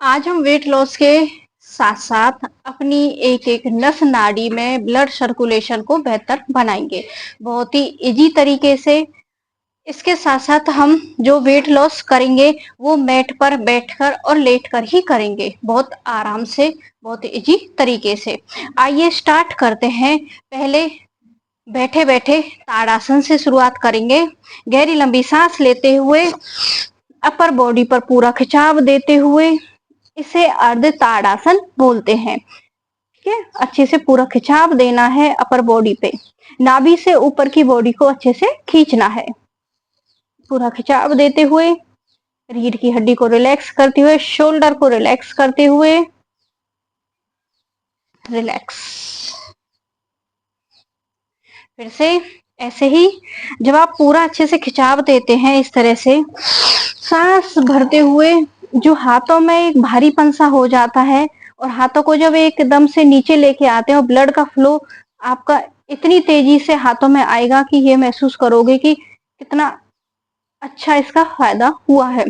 आज हम weight loss के साथ साथ अपनी एक एक नस नाड़ी में ब्लड सर्कुलेशन को बेहतर बनाएंगे बहुत ही इजी तरीके से। इसके साथ साथ हम जो वेट लॉस करेंगे वो मैट पर बैठकर और लेटकर ही करेंगे, बहुत आराम से, बहुत इजी तरीके से। आइए स्टार्ट करते हैं। पहले बैठे बैठे ताड़ासन से शुरुआत करेंगे। गहरी लंबी सांस लेते हुए अपर बॉडी पर पूरा खिंचाव देते हुए इसे अर्ध ताड़ासन बोलते हैं। ठीक है, अच्छे से पूरा खिंचाव देना है अपर बॉडी पे, नाभि से ऊपर की बॉडी को अच्छे से खींचना है। पूरा खिंचाव देते हुए रीढ़ की हड्डी को रिलैक्स करते हुए, शोल्डर को रिलैक्स करते हुए, रिलैक्स। फिर से ऐसे ही जब आप पूरा अच्छे से खिंचाव देते हैं इस तरह से सांस भरते हुए, जो हाथों में एक भारीपन सा हो जाता है और हाथों को जब एकदम से नीचे लेके आते हैं और ब्लड का फ्लो आपका इतनी तेजी से हाथों में आएगा कि ये महसूस करोगे कि कितना अच्छा इसका फायदा हुआ है।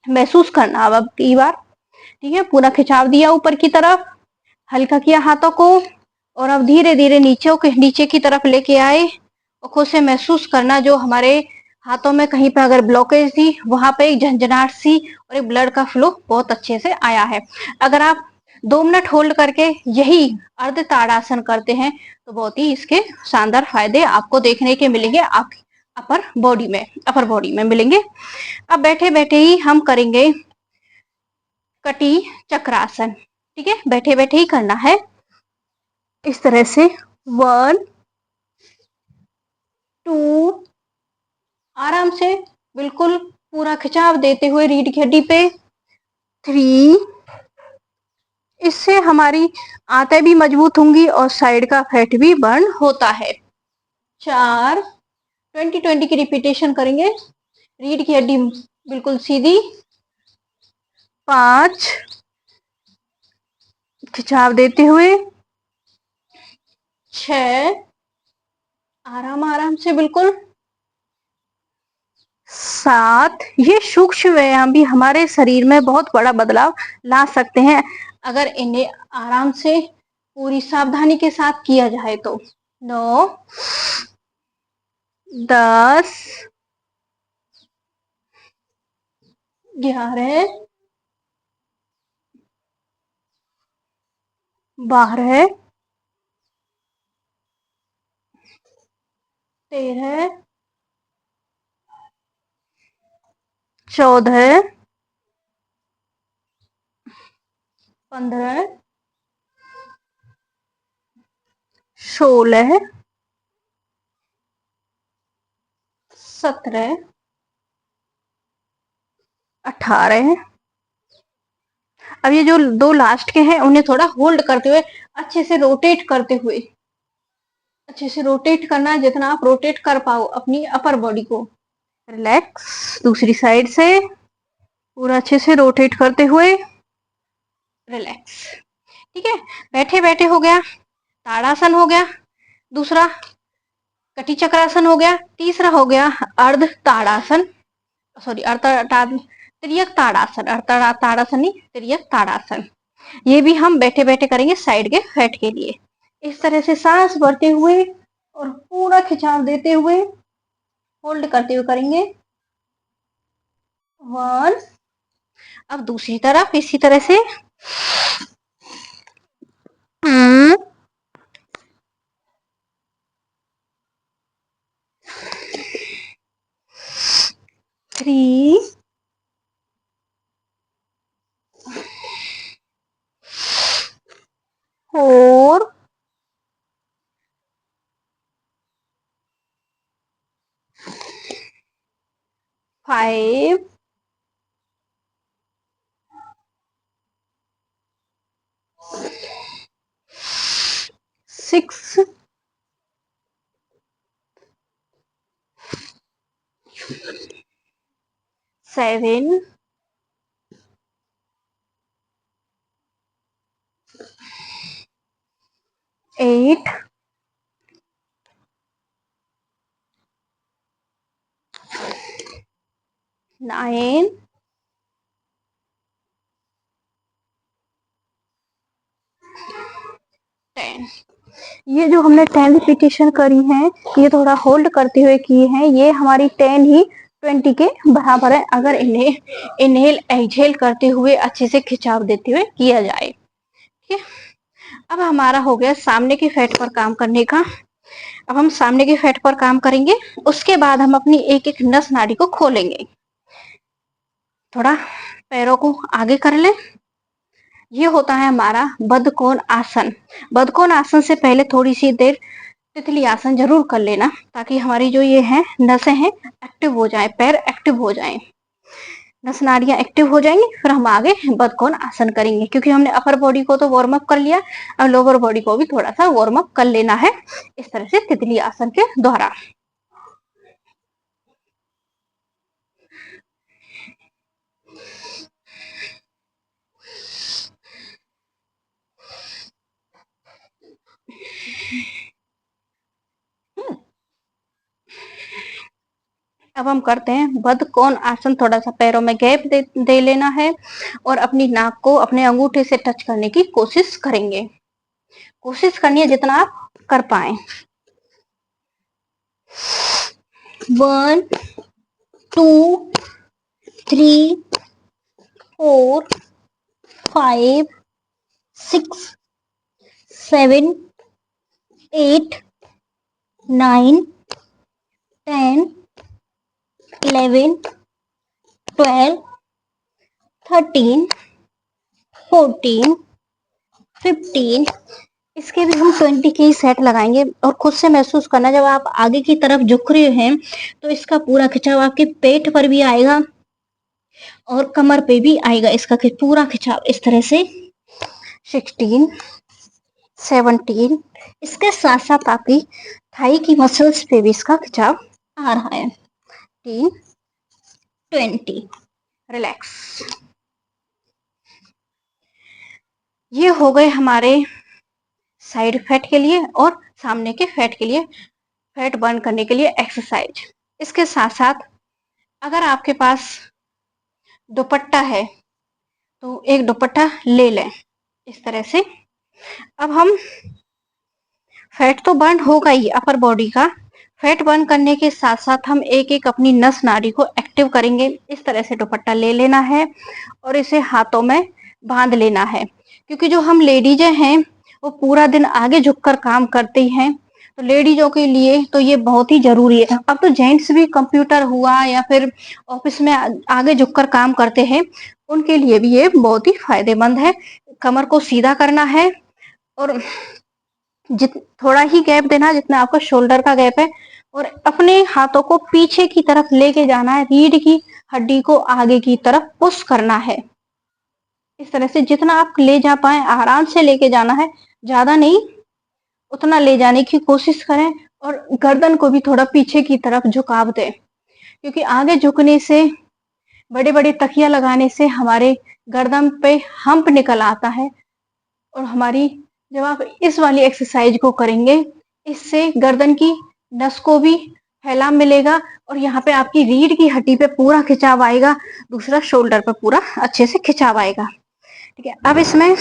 महसूस करना अब की बार। ठीक है, पूरा खिंचाव दिया ऊपर की तरफ, हल्का किया हाथों को और अब धीरे धीरे नीचे की तरफ लेके आए और खुद से महसूस करना जो हमारे हाथों में कहीं पे अगर ब्लॉकेज थी वहां पे एक झंझनाहट सी और एक ब्लड का फ्लो बहुत अच्छे से आया है। अगर आप 2 मिनट होल्ड करके यही अर्ध ताड़ासन करते हैं तो बहुत ही इसके शानदार फायदे आपको देखने के मिलेंगे, आप अपर बॉडी में मिलेंगे। अब बैठे बैठे ही हम करेंगे कटी चक्रासन। ठीक है, बैठे बैठे ही करना है इस तरह से। 1 2, आराम से बिल्कुल पूरा खिंचाव देते हुए रीढ़ की हड्डी पे। 3, इससे हमारी आंतें भी मजबूत होंगी और साइड का फैट भी बर्न होता है। 4, 20-20 की रिपीटेशन करेंगे, रीढ़ की हड्डी बिल्कुल सीधी। 5, खिंचाव देते हुए। 6, आराम आराम से बिल्कुल। 7, ये सूक्ष्म व्यायाम भी हमारे शरीर में बहुत बड़ा बदलाव ला सकते हैं अगर इन्हें आराम से पूरी सावधानी के साथ किया जाए तो। 9, 10, 11, 12, 13, 14, 15, 16, 17, 18। अब ये जो 2 लास्ट के हैं उन्हें थोड़ा होल्ड करते हुए अच्छे से रोटेट करते हुए, अच्छे से रोटेट करना है जितना आप रोटेट कर पाओ अपनी अपर बॉडी को। रिलैक्स, दूसरी साइड से पूरा अच्छे से रोटेट करते हुए रिलैक्स। ठीक है, बैठे बैठे हो गया, ताड़ासन हो गया, दूसरा कटी चक्रासन हो गया, तीसरा हो गया अर्ध ताड़ासन, सॉरी त्रियक ताड़ासन, ताड़ासन नहीं, त्रियक ताड़ासन। ये भी हम बैठे बैठे करेंगे साइड के फैट के लिए। इस तरह से सांस भरते हुए और पूरा खिंचाव देते हुए होल्ड करते हुए करेंगे। 1, अब दूसरी तरफ इसी तरह से। 3, 4, 5, 6, 7, 8, 9, 10। ये जो हमने 10 रिपीटेशन करी है, ये थोड़ा होल्ड करते हुए किए हैं, ये हमारी 10 ही 20 के बराबर है अगर इन्हें इनहेल एक्सहेल करते हुए अच्छे से खिंचाव देते हुए किया जाए। ठीक है, अब हमारा हो गया सामने की फैट पर काम करने का। अब हम सामने की फैट पर काम करेंगे, उसके बाद हम अपनी एक एक नस नाड़ी को खोलेंगे। थोड़ा पैरों को आगे कर लें। ये होता है हमारा बद्धकोण आसन। बद्धकोण आसन से पहले थोड़ी सी देर तितली आसन जरूर कर लेना, ताकि हमारी जो ये है नसें हैं एक्टिव हो जाए, पैर एक्टिव हो जाए, नस नाड़ियां एक्टिव हो जाएंगी। फिर हम आगे बद्धकोण आसन करेंगे, क्योंकि हमने अपर बॉडी को तो वार्म अप कर लिया, अब लोअर बॉडी को भी थोड़ा सा वार्म अप कर लेना है इस तरह से तितली आसन के द्वारा। अब हम करते हैं बद्धकोण आसन। थोड़ा सा पैरों में गैप दे लेना है और अपनी नाक को अपने अंगूठे से टच करने की कोशिश करेंगे। कोशिश करनी है जितना आप कर पाए। 1 2 3 4 5 6 7 8 9 10 11 12 13 14 15। इसके भी हम 20 के ही सेट लगाएंगे और खुद से महसूस करना, जब आप आगे की तरफ झुक रहे हैं तो इसका पूरा खिंचाव आपके पेट पर भी आएगा और कमर पे भी आएगा, इसका पूरा खिंचाव इस तरह से। 16 17, इसके साथ साथ आपकी थाई की मसल्स पे भी इसका खिंचाव आ रहा है। 10 20, रिलैक्स। ये हो गए हमारे साइड फैट के लिए और सामने के फैट के लिए, फैट बर्न करने के लिए एक्सरसाइज। इसके साथ साथ अगर आपके पास दुपट्टा है तो एक दुपट्टा ले लें इस तरह से। अब हम फैट तो बर्न होगा ही अपर बॉडी का, फैट बर्न करने के साथ साथ हम एक एक अपनी नस नाड़ी को एक्टिव करेंगे। इस तरह से दुपट्टा ले लेना है और इसे हाथों में बांध लेना है, क्योंकि जो हम लेडीजें हैं वो पूरा दिन आगे झुककर काम करती हैं, तो लेडीजों के लिए तो ये बहुत ही जरूरी है। अब तो जेंट्स भी कंप्यूटर हुआ या फिर ऑफिस में आगे झुककर काम करते हैं, उनके लिए भी ये बहुत ही फायदेमंद है। कमर को सीधा करना है और थोड़ा ही गैप देना जितना आपका शोल्डर का गैप है, और अपने हाथों को पीछे की तरफ लेके जाना है, रीढ़ की हड्डी को आगे की तरफ पुश करना है। इस तरह से जितना आप ले जा पाए आराम से लेके जाना है, ज्यादा नहीं, उतना ले जाने की कोशिश करें। और गर्दन को भी थोड़ा पीछे की तरफ झुकाव दें, क्योंकि आगे झुकने से, बड़े बड़े तकिया लगाने से हमारे गर्दन पे हम्प निकल आता है, और हमारी जब आप इस वाली एक्सरसाइज को करेंगे, इससे गर्दन की नस को भी फैलाव मिलेगा और यहाँ पे आपकी रीढ़ की हड्डी पे पूरा खिंचाव आएगा, दूसरा शोल्डर पे पूरा अच्छे से खिंचाव आएगा। ठीक है, अब इसमें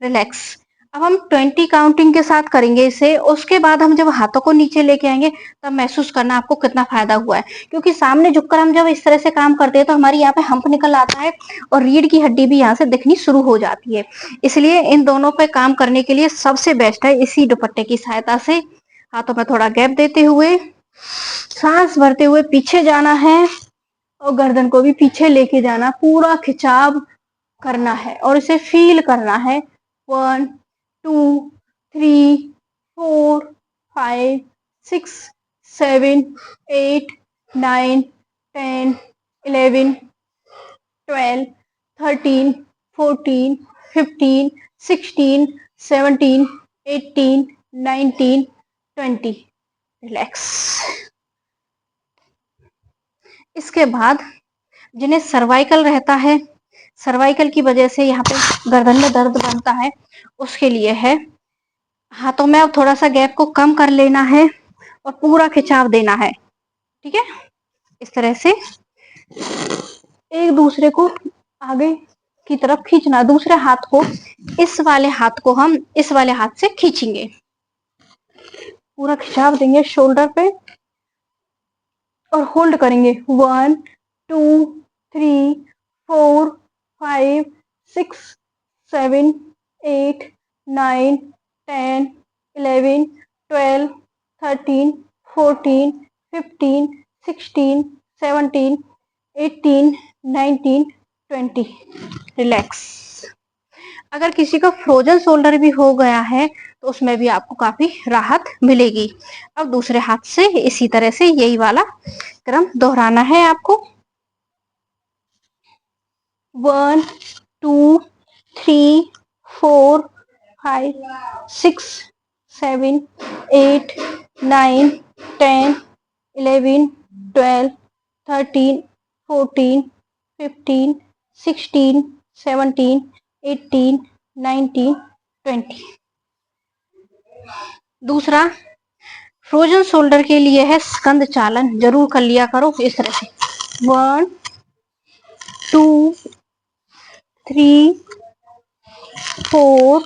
रिलैक्स। अब हम 20 काउंटिंग के साथ करेंगे इसे, उसके बाद हम जब हाथों को नीचे लेके आएंगे तब महसूस करना आपको कितना फायदा हुआ है, क्योंकि सामने झुककर हम जब इस तरह से काम करते हैं तो हमारी यहाँ पे हम्प निकल आता है और रीढ़ की हड्डी भी यहाँ से दिखनी शुरू हो जाती है। इसलिए इन दोनों पे काम करने के लिए सबसे बेस्ट है इसी दुपट्टे की सहायता से हाथों में थोड़ा गैप देते हुए सांस भरते हुए पीछे जाना है और गर्दन को भी पीछे लेके जाना, पूरा खिंचाव करना है और इसे फील करना है। 1 2 3 4 5 6 7 8 9 10 11 12 13 14 15 16 17 18 19 20, रिलैक्स। इसके बाद जिन्हें सर्वाइकल रहता है, सर्वाइकल की वजह से यहाँ पे गर्दन में दर्द बनता है, उसके लिए है हाथों में अब थोड़ा सा गैप को कम कर लेना है और पूरा खिंचाव देना है। ठीक है, इस तरह से एक दूसरे को आगे की तरफ खींचना, दूसरे हाथ को, इस वाले हाथ को हम इस वाले हाथ से खींचेंगे, पूरा खिंचाव देंगे शोल्डर पे और होल्ड करेंगे 1 2 3 4 5 6 7 8 9 10 11 12 13 14 15 16 17 18 19 20। रिलैक्स। अगर किसी का फ्रोजन शोल्डर भी हो गया है तो उसमें भी आपको काफी राहत मिलेगी। अब दूसरे हाथ से इसी तरह से यही वाला क्रम दोहराना है आपको। 1 2 3 4 5 6 7 8 9 10 11 12 13 14 15 16 17 18 19 20। दूसरा फ्रोजन शोल्डर के लिए है स्कंद चालन, जरूर कर लिया करो इस तरह से। 1 2 3 4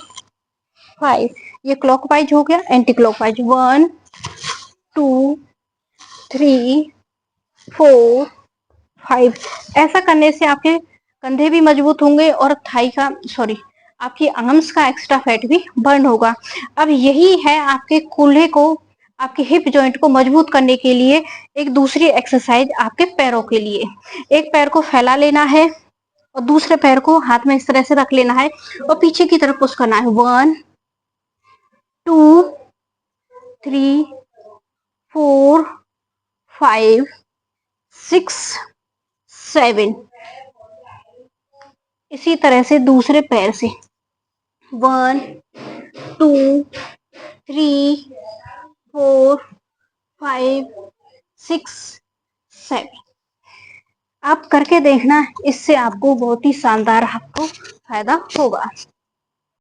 5, ये क्लॉकवाइज हो गया, एंटी क्लॉकवाइज। 1 2 3 4 5। ऐसा करने से आपके कंधे भी मजबूत होंगे और थाई का आपकी आर्म्स का एक्स्ट्रा फैट भी बर्न होगा। अब यही है आपके कूल्हे को, आपके हिप जॉइंट को मजबूत करने के लिए एक दूसरी एक्सरसाइज आपके पैरों के लिए। एक पैर को फैला लेना है और दूसरे पैर को हाथ में इस तरह से रख लेना है और पीछे की तरफ पुश करना है। 1 2 3 4 5 6 7। इसी तरह से दूसरे पैर से 1 2 3 4 5 6 7। आप करके देखना, इससे आपको बहुत ही शानदार आपको फायदा होगा।